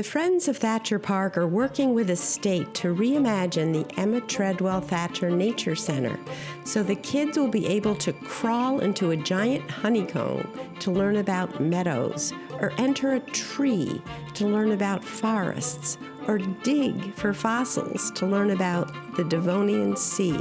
The Friends of Thacher Park are working with the state to reimagine the Emma Treadwell Thacher Nature Center so the kids will be able to crawl into a giant honeycomb to learn about meadows, or enter a tree to learn about forests, or dig for fossils to learn about the Devonian Sea.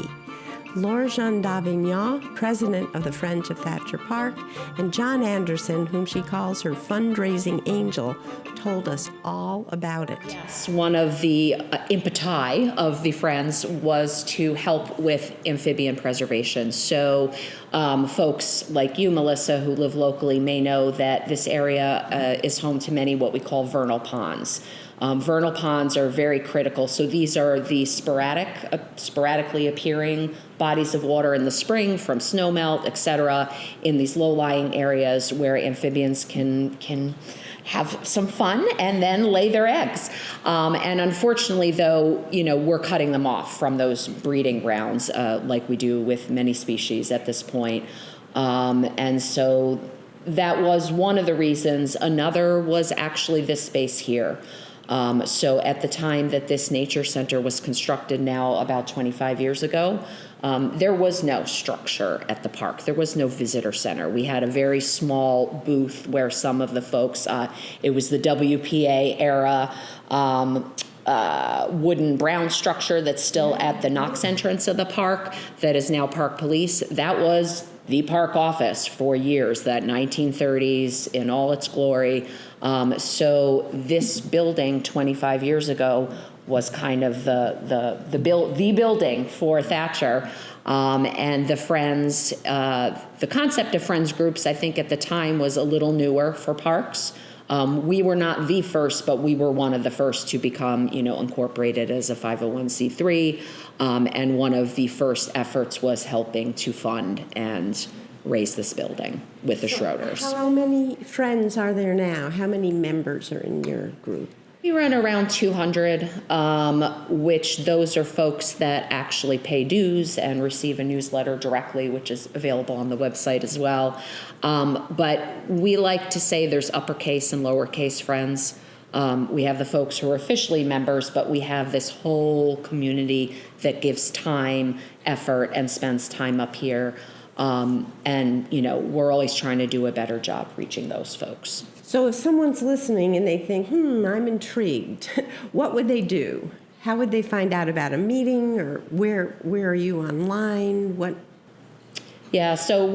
Laure-Jeanne d'Avignon, president of the Friends of Thacher Park, and John Anderson, whom she calls her fundraising angel, told us all about it. Yes, one of the impeti of the Friends was to help with amphibian preservation. So folks like you, Melissa, who live locally may know that this area is home to many what we call vernal ponds. Vernal ponds are very critical. So these are the sporadically appearing bodies of water in the spring from snowmelt, et cetera, in these low-lying areas where amphibians can have some fun and then lay their eggs. And unfortunately, though, we're cutting them off from those breeding grounds like we do with many species at this point. And so that was one of the reasons. Another was actually this space here. So at the time that this nature center was constructed, now about 25 years ago, there was no structure at the park. There was no visitor center. We had a very small booth where some of the folks, it was the WPA era wooden brown structure that's still at the Knox entrance of the park that is now Park Police. That was the park office for years, that 1930s in all its glory. So this building 25 years ago was kind of the building for Thacher. And the Friends, the concept of Friends groups, I think at the time was a little newer for parks. We were not the first, but we were one of the first to become, incorporated as a 501c3. And one of the first efforts was helping to fund and raise this building with the Schroeders. How many friends are there now? How many members are in your group? We run around 200, which those are folks that actually pay dues and receive a newsletter directly, which is available on the website as well. But we like to say there's uppercase and lowercase friends. We have the folks who are officially members, but we have this whole community that gives time, effort, and spends time up here. And we're always trying to do a better job reaching those folks. So if someone's listening and they think, I'm intrigued, what would they do? How would they find out about a meeting, or where are you online? What? Yeah, so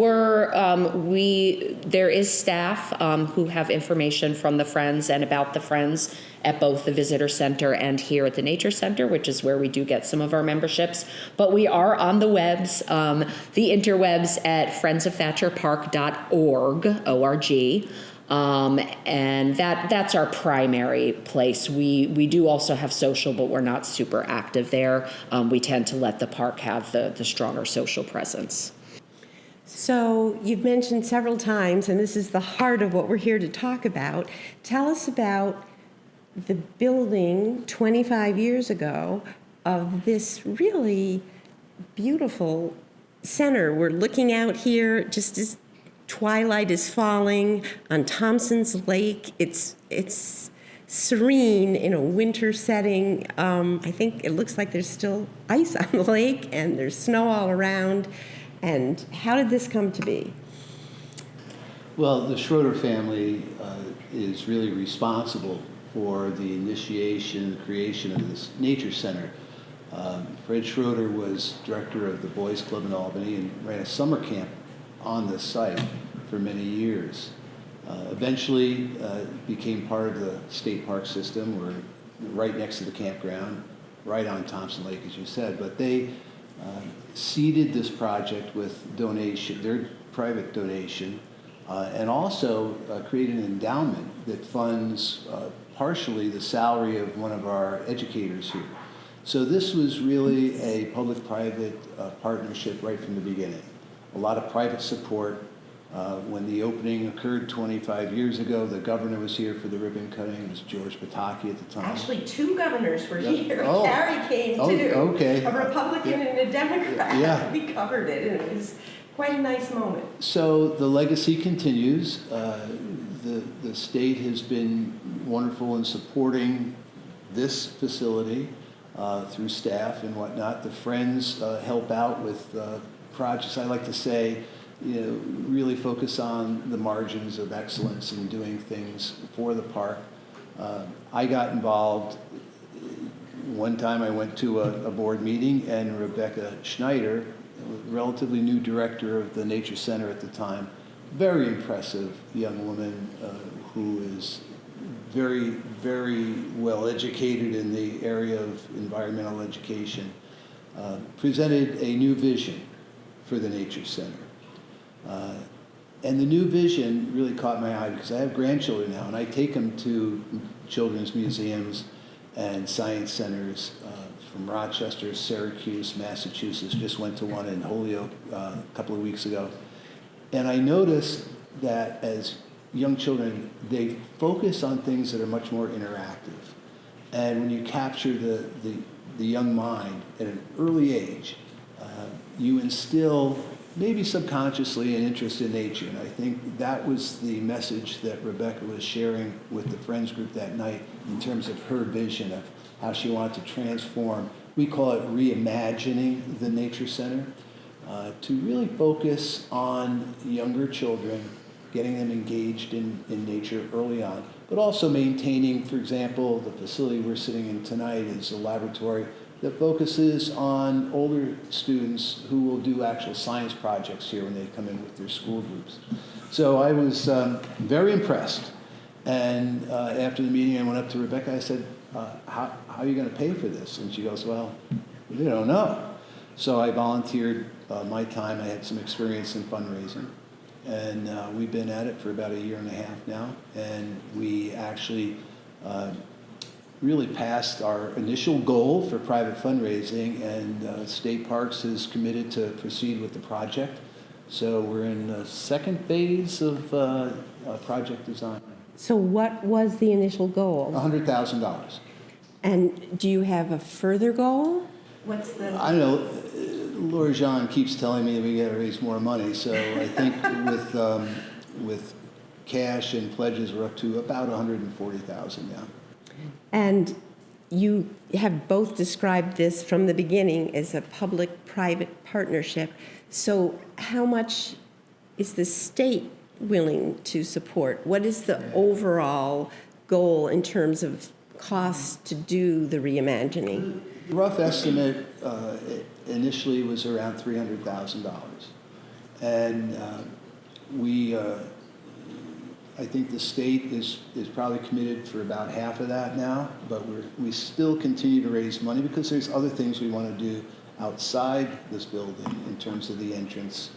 there is staff who have information from the Friends and about the Friends at both the Visitor Center and here at the Nature Center, which is where we do get some of our memberships. But we are on the webs, the interwebs at friendsofThacherPark.org, O-R-G. And that's our primary place. We do also have social, but we're not super active there. We tend to let the park have the stronger social presence. So you've mentioned several times, and this is the heart of what we're here to talk about. Tell us about the building 25 years ago of this really beautiful center. We're looking out here just as twilight is falling on Thompson's Lake. It's serene in a winter setting. I think it looks like there's still ice on the lake and there's snow all around. And how did this come to be? Well, the Schroeder family is really responsible for the initiation, creation of this nature center. Fred Schroeder was director of the Boys Club in Albany and ran a summer camp on this site for many years. Eventually became part of the state park system. We're right next to the campground, right on Thompson Lake, as you said, but they seeded this project with donation, their private donation, and also created an endowment that funds partially the salary of one of our educators here. So this was really a public-private partnership right from the beginning. A lot of private support. When the opening occurred 25 years ago, the governor was here for the ribbon cutting. It was George Pataki at the time. Actually, two governors were here. Oh. Carrie came too. Okay. A Republican and a Democrat. Yeah. We covered it, and it was quite a nice moment. So the legacy continues. The state has been wonderful in supporting this facility through staff and whatnot. The Friends help out with projects. I like to say, really focus on the margins of excellence in doing things for the park. I got involved. One time I went to a board meeting, and Rebecca Schneider, relatively new director of the Nature Center at the time, very impressive young woman who is very, very well educated in the area of environmental education, presented a new vision for the Nature Center. And the new vision really caught my eye because I have grandchildren now, and I take them to children's museums and science centers from Rochester, Syracuse, Massachusetts. Just went to one in Holyoke a couple of weeks ago. And I noticed that as young children, they focus on things that are much more interactive. And when you capture the young mind at an early age, you instill, maybe subconsciously, an interest in nature. And I think that was the message that Rebecca was sharing with the Friends group that night in terms of her vision of how she wanted to transform, we call it reimagining the Nature Center, to really focus on younger children, getting them engaged in nature early on, but also maintaining, for example, the facility we're sitting in tonight is a laboratory that focuses on older students who will do actual science projects here when they come in with their school groups. So I was very impressed. And after the meeting, I went up to Rebecca. I said, how are you going to pay for this? And she goes, well, we don't know. So I volunteered my time. I had some experience in fundraising. And we've been at it for about a year and a half now. And we actually really passed our initial goal for private fundraising, and State Parks is committed to proceed with the project. So we're in the second phase of project design. So what was the initial goal? $100,000. And do you have a further goal? What's the... I don't know. Laura Jean keeps telling me we got to raise more money. So I think with cash and pledges, we're up to about $140,000 now. And you have both described this from the beginning as a public-private partnership. So how much is the state willing to support? What is the overall goal in terms of costs to do the reimagining? The rough estimate initially was around $300,000. And I think the state is probably committed for about half of that now, but we still continue to raise money because there's other things we want to do outside this building in terms of the entrance,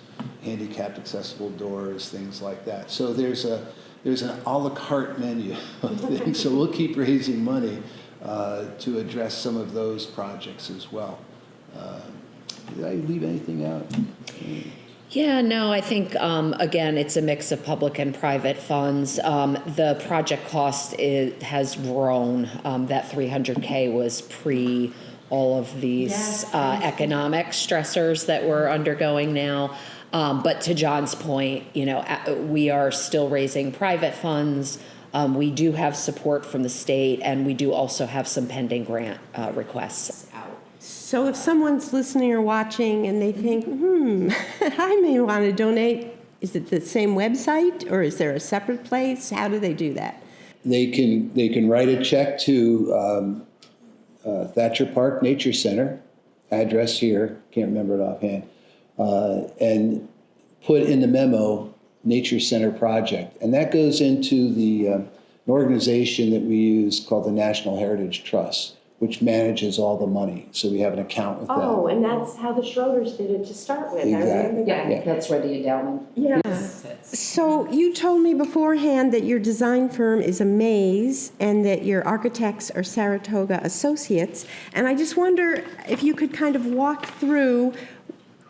handicapped accessible doors, things like that. So there's an a la carte menu of things. So we'll keep raising money to address some of those projects as well. Did I leave anything out? Yeah, no, I think, again, it's a mix of public and private funds. The project cost has grown. That $300K was pre all of these economic stressors that we're undergoing now. But to John's point, we are still raising private funds. We do have support from the state, and we do also have some pending grant requests out. So if someone's listening or watching and they think, I may want to donate, is it the same website or is there a separate place? How do they do that? They can write a check to Thacher Park Nature Center, address here, can't remember it offhand, and put in the memo Nature Center Project. And that goes into an organization that we use called the National Heritage Trust, which manages all the money. So we have an account with them. Oh, and that's how the Schroeders did it to start with. Exactly. I remember that. Yeah, that's where the endowment. Yeah. So you told me beforehand that your design firm is Amaze and that your architects are Saratoga Associates. And I just wonder if you could kind of walk through,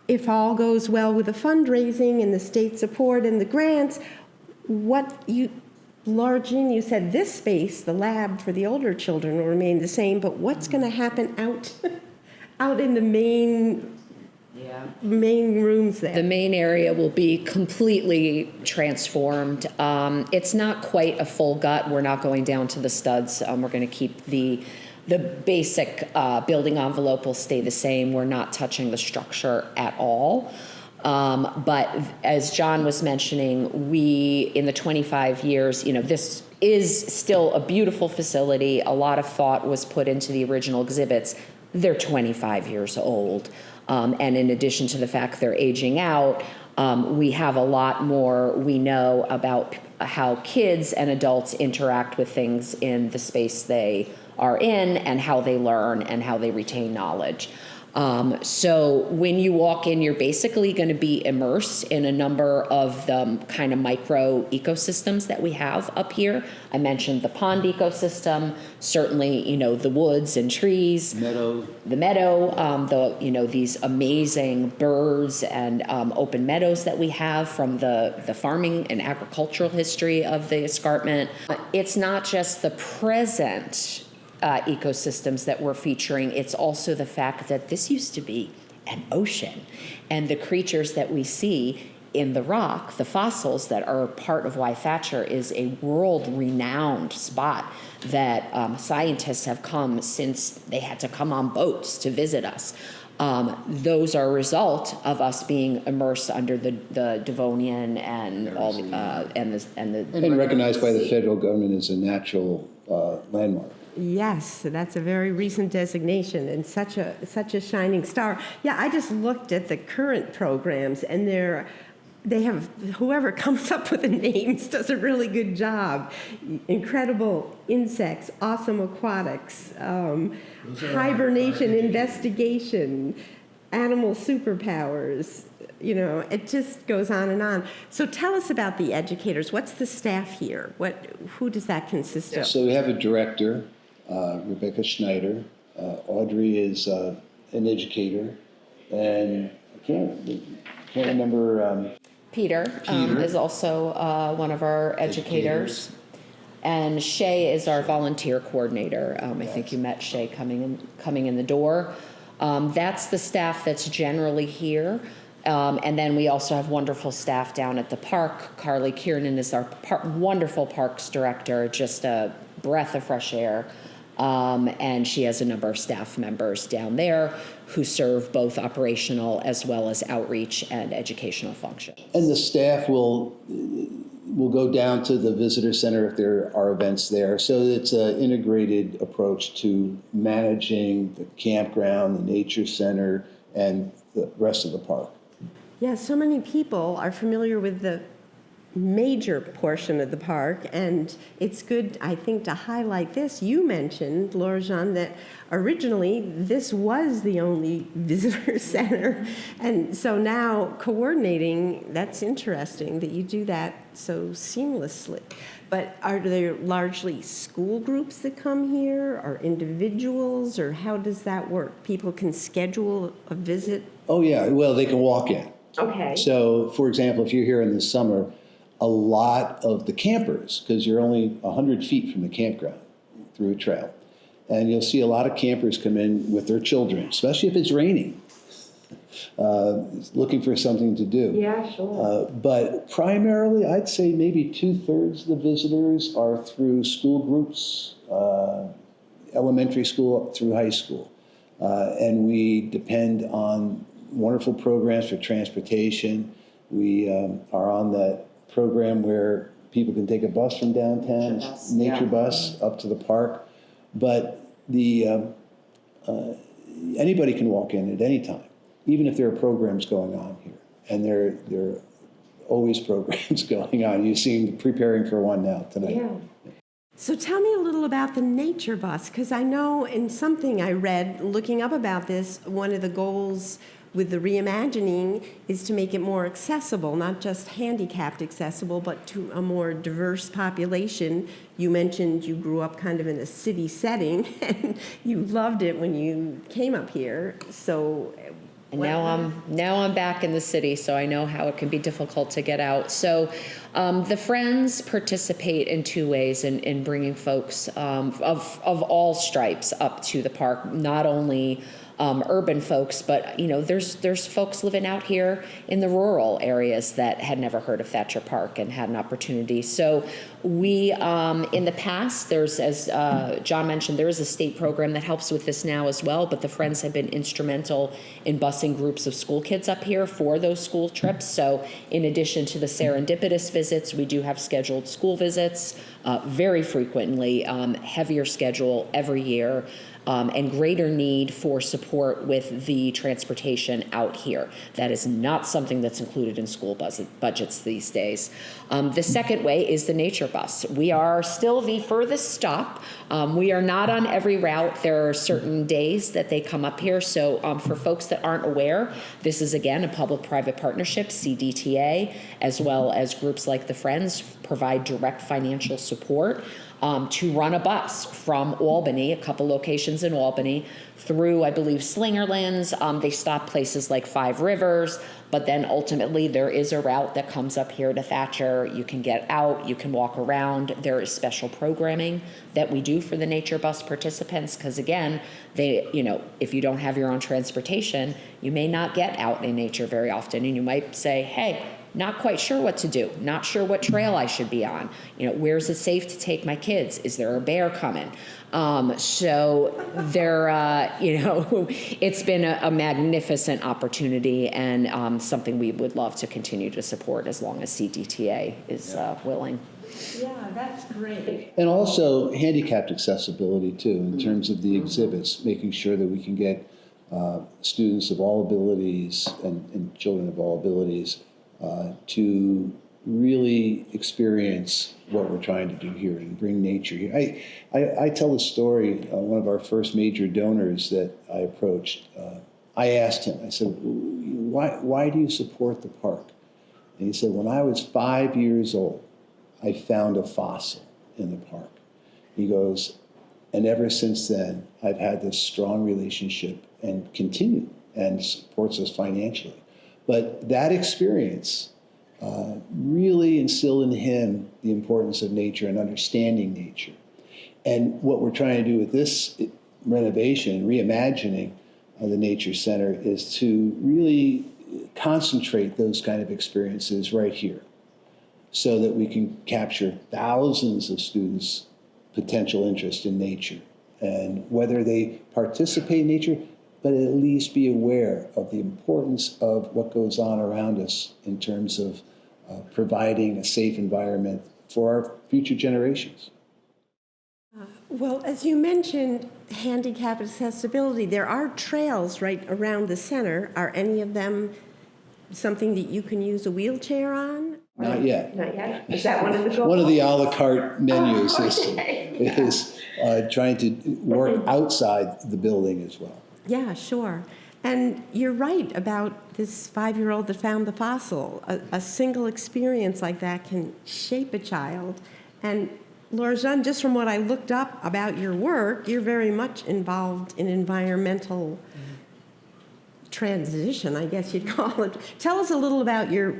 if all goes well with the fundraising and the state support and the grants, you said this space, the lab for the older children, will remain the same, but what's going to happen out in the main main rooms there? The main area will be completely transformed. It's not quite a full gut. We're not going down to the studs. We're going to keep the basic building envelope will stay the same. We're not touching the structure at all. But as John was mentioning, we, in the 25 years, this is still a beautiful facility. A lot of thought was put into the original exhibits. They're 25 years old. And in addition to the fact they're aging out, we have a lot more we know about how kids and adults interact with things in the space they are in and how they learn and how they retain knowledge. So when you walk in, you're basically going to be immersed in a number of the kind of micro ecosystems that we have up here. I mentioned the pond ecosystem, certainly, the woods and trees. The meadow, these amazing birds and open meadows that we have from the farming and agricultural history of the escarpment. It's not just the present ecosystems that we're featuring, it's also the fact that this used to be an ocean. And the creatures that we see in the rock, the fossils that are part of why Thacher is a world-renowned spot that scientists have come since they had to come on boats to visit us. Those are a result of us being immersed under the Devonian and all the and recognized by the federal government as a natural landmark. Yes, that's a very recent designation and such a shining star. Yeah, I just looked at the current programs, and they have, whoever comes up with the names does a really good job. Incredible insects, awesome aquatics, hibernation investigation, animal superpowers. It just goes on and on. So tell us about the educators. What's the staff here? Who does that consist of? So we have a director, Rebecca Schneider. Audrey is an educator, and I can't remember. Peter. Is also one of our educators. And Shay is our volunteer coordinator. I think you met Shay coming in the door. That's the staff that's generally here. And then we also have wonderful staff down at the park. Carly Kiernan is our wonderful parks director, just a breath of fresh air. And she has a number of staff members down there who serve both operational as well as outreach and educational functions. And the staff will go down to the visitor center if there are events there. So it's an integrated approach to managing the campground, the nature center, and the rest of the park. Yeah, so many people are familiar with the major portion of the park, and it's good, I think, to highlight this. You mentioned, Laura Jean, that originally this was the only visitor center, and so now coordinating, that's interesting that you do that so seamlessly. But are there largely school groups that come here, or individuals, or how does that work? People can schedule a visit? Oh yeah, well, they can walk in. Okay. So, for example, if you're here in the summer, a lot of the campers, because you're only 100 feet from the campground through a trail, and you'll see a lot of campers come in with their children, especially if it's raining, looking for something to do. Yeah, sure. But primarily, I'd say maybe 2/3 of the visitors are through school groups, elementary school through high school. And we depend on wonderful programs for transportation. We are on that program where people can take a bus from downtown, nature bus up to the park. But anybody can walk in at any time, even if there are programs going on here. And there are always programs going on. You seem preparing for one now tonight. Yeah. So tell me a little about the nature bus, because I know in something I read looking up about this, one of the goals with the reimagining is to make it more accessible, not just handicapped accessible, but to a more diverse population. You mentioned you grew up kind of in a city setting, and you loved it when you came up here. So. And now I'm back in the city, so I know how it can be difficult to get out. So the Friends participate in two ways in bringing folks of all stripes up to the park, not only urban folks, but there's folks living out here in the rural areas that had never heard of Thacher Park and had an opportunity. So we, in the past, there's, as John mentioned, there is a state program that helps with this now as well, but the Friends have been instrumental in busing groups of school kids up here for those school trips. So in addition to the serendipitous visits, we do have scheduled school visits very frequently, heavier schedule every year. And greater need for support with the transportation out here. That is not something that's included in school budgets these days. The second way is the nature bus. We are still the furthest stop. We are not on every route. There are certain days that they come up here. So for folks that aren't aware, this is again a public-private partnership, CDTA, as well as groups like the Friends provide direct financial support to run a bus from Albany, a couple locations in Albany, through, I believe, Slingerlands. They stop places like Five Rivers, but then ultimately there is a route that comes up here to Thacher. You can get out, you can walk around. There is special programming that we do for the nature bus participants because, again, if you don't have your own transportation, you may not get out in nature very often, and you might say, hey, not quite sure what to do, not sure what trail I should be on. Where's it safe to take my kids? Is there a bear coming? So there, it's been a magnificent opportunity and something we would love to continue to support as long as CDTA is willing. Yeah, that's great. And also handicapped accessibility too, in terms of the exhibits, making sure that we can get students of all abilities and children of all abilities to really experience what we're trying to do here and bring nature here. I tell the story, one of our first major donors that I approached, I asked him, I said, why do you support the park? And he said, when I was 5 years old, I found a fossil in the park. He goes, and ever since then, I've had this strong relationship and continue and supports us financially. But that experience really instilled in him the importance of nature and understanding nature. And what we're trying to do with this renovation, reimagining the Nature Center, is to really concentrate those kind of experiences right here so that we can capture thousands of students' potential interest in nature. And whether they participate in nature, but at least be aware of the importance of what goes on around us in terms of providing a safe environment for our future generations. Well, as you mentioned, handicap accessibility, there are trails right around the center. Are any of them something that you can use a wheelchair on? Not yet. Not yet? Is that one of the goals? One of the a la carte menus is trying to work outside the building as well. Yeah, sure. And you're right about this 5-year-old that found the fossil. A single experience like that can shape a child. And Laura Jeanne, just from what I looked up about your work, you're very much involved in environmental transition, I guess you'd call it. Tell us a little about your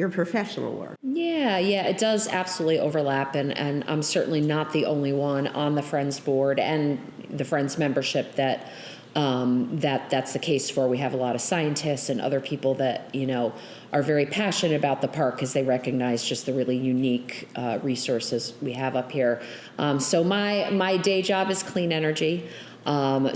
professional work. Yeah, it does absolutely overlap, and I'm certainly not the only one on the Friends board and the Friends membership that's the case for. We have a lot of scientists and other people that are very passionate about the park because they recognize just the really unique resources we have up here. So my day job is clean energy. The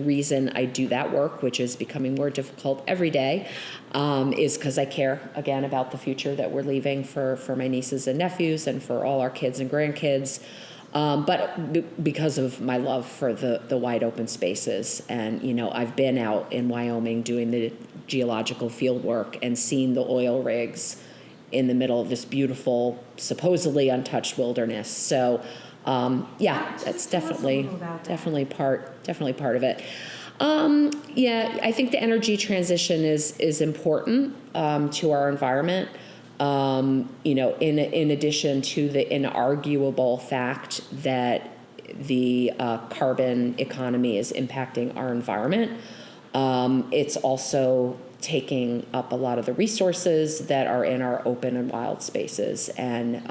reason I do that work, which is becoming more difficult every day, is because I care, again, about the future that we're leaving for my nieces and nephews and for all our kids and grandkids. But because of my love for the wide open spaces. And, I've been out in Wyoming doing the geological field work and seen the oil rigs in the middle of this beautiful, supposedly untouched wilderness. So, that's definitely part of it. I think the energy transition is important to our environment. In addition to the inarguable fact that the carbon economy is impacting our environment, it's also taking up a lot of the resources that are in our open and wild spaces. And,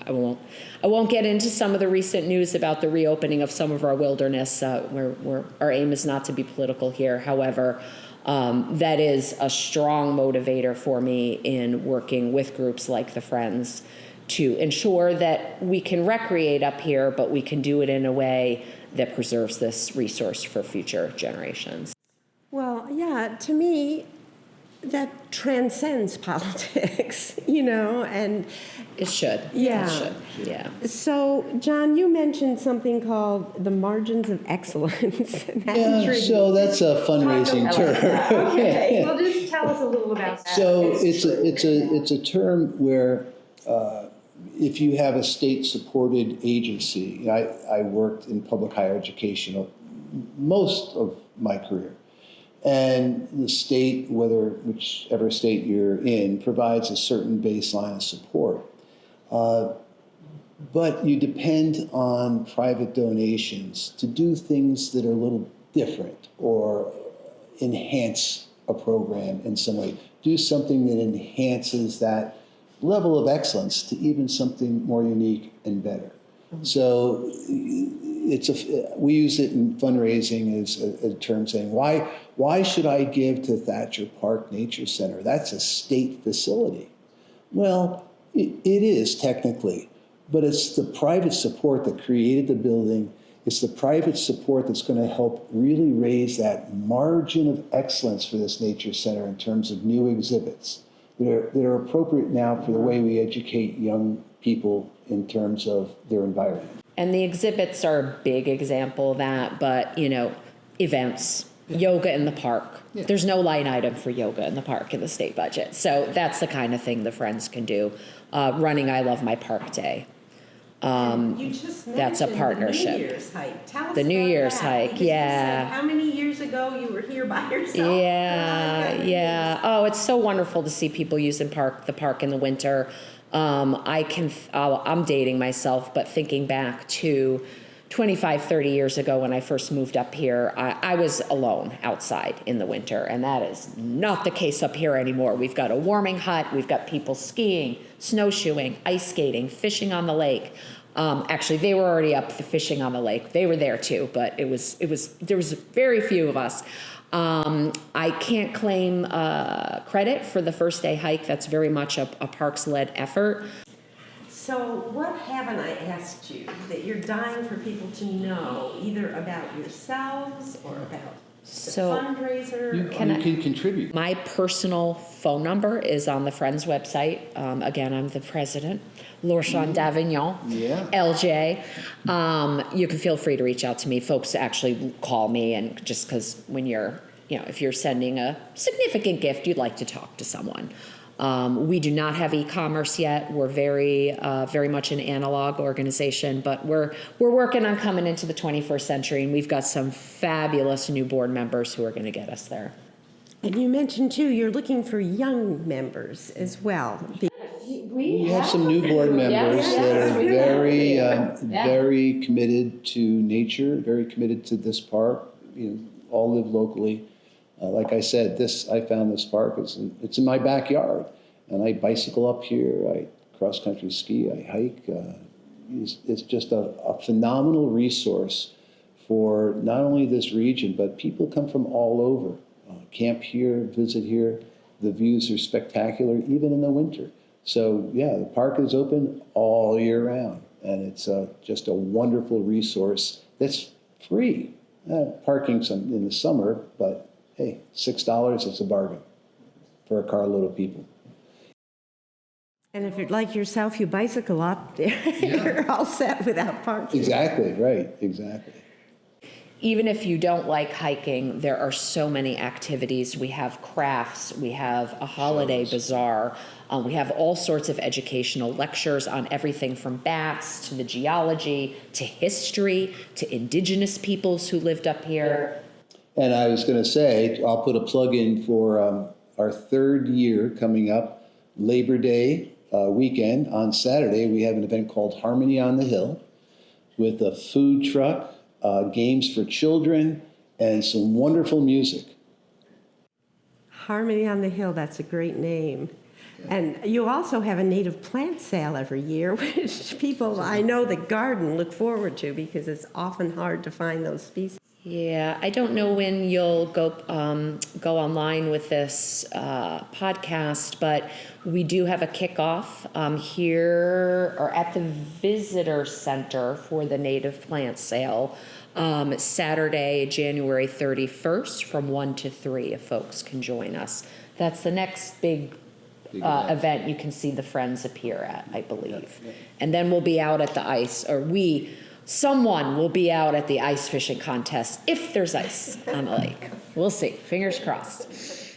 I won't get into some of the recent news about the reopening of some of our wilderness. Where our aim is not to be political here. However, that is a strong motivator for me in working with groups like the Friends to ensure that we can recreate up here, but we can do it in a way that preserves this resource for future generations. Well, yeah, to me, that transcends politics, and It should. Yeah. It should. Yeah. so, John, you mentioned something called the margins of excellence. And that Yeah, intrigued so me. that's a fundraising term. Okay, well, just tell us a little about that. So it's a term where if you have a state-supported agency, I worked in public higher education most of my career, and the state, whichever state you're in, provides a certain baseline of support. But you depend on private donations to do things that are a little different or enhance a program in some way. Do something that enhances that level of excellence to even something more unique and better. So we use it in fundraising as a term saying, why should I give to Thacher Park Nature Center? That's a state facility. Well, it is technically, but it's the private support that created the building. It's the private support that's going to help really raise that margin of excellence for this nature center in terms of new exhibits that are appropriate now for the way we educate young people in terms of their environment. And the exhibits are a big example of that, but, events, yoga in the park. Yeah. There's no line item for yoga in the park in the state budget. So that's the kind of thing the Friends can do. Running I Love My Park Day. You just That's a mentioned partnership. The New Year's hike. Tell us The New about Year's that, hike, because you yeah. said how many years ago you were here by yourself? Yeah. Oh, it's so wonderful to see people using the park in the winter. I'm dating myself, but thinking back to 25, 30 years ago when I first moved up here, I was alone outside in the winter, and that is not the case up here anymore. We've got a warming hut, we've got people skiing, snowshoeing, ice skating, fishing on the lake. Actually, they were already up fishing on the lake. They were there too, but there was very few of us. I can't claim credit for the first day hike. That's very much a Parks-led effort. So what haven't I asked you that you're dying for people to know, either about yourselves or about the fundraiser? You can contribute. My personal phone number is on the Friends website. Again, I'm the president, Lorchan d'Avignon, LJ. You can feel free to reach out to me. Folks actually call me, and just because when you're, if you're sending a significant gift, you'd like to talk to someone. We do not have e-commerce yet. We're very much an analog organization, but we're working on coming into the 21st century, and we've got some fabulous new board members who are going to get us there. And you mentioned too, you're looking for young members as well. We have some new board members that are very committed to nature, very committed to this park. All live locally. Like I said, I found this park. It's in my backyard, and I bicycle up here. I cross country ski. I hike. It's just a phenomenal resource for not only this region, but people come from all over. Camp here, visit here. The views are spectacular, even in the winter. So yeah, the park is open all year round, and it's just a wonderful resource that's free. Parking in the summer, but hey, $6 is a bargain for a carload of people. And if you're like yourself, you bicycle up there, you're all set without parking. Exactly, right, exactly. Even if you don't like hiking, there are so many activities. We have crafts, we have a holiday bazaar, we have all sorts of educational lectures on everything from bats to the geology to history to indigenous peoples who lived up here. And I was going to say, I'll put a plug in for our third year coming up, Labor Day weekend. On Saturday, we have an event called Harmony on the Hill with a food truck, games for children, and some wonderful music. Harmony on the Hill, that's a great name. And you also have a native plant sale every year, which people I know that garden look forward to because it's often hard to find those species. Yeah, I don't know when you'll go online with this podcast, but we do have a kickoff here or at the visitor center for the native plant sale Saturday, January 31st from 1 to 3 if folks can join us. That's the next big event you can see the friends appear at, I believe. Yeah. And then we'll be out at the ice, or someone will be out at the ice fishing contest if there's ice on the lake. We'll see. Fingers crossed.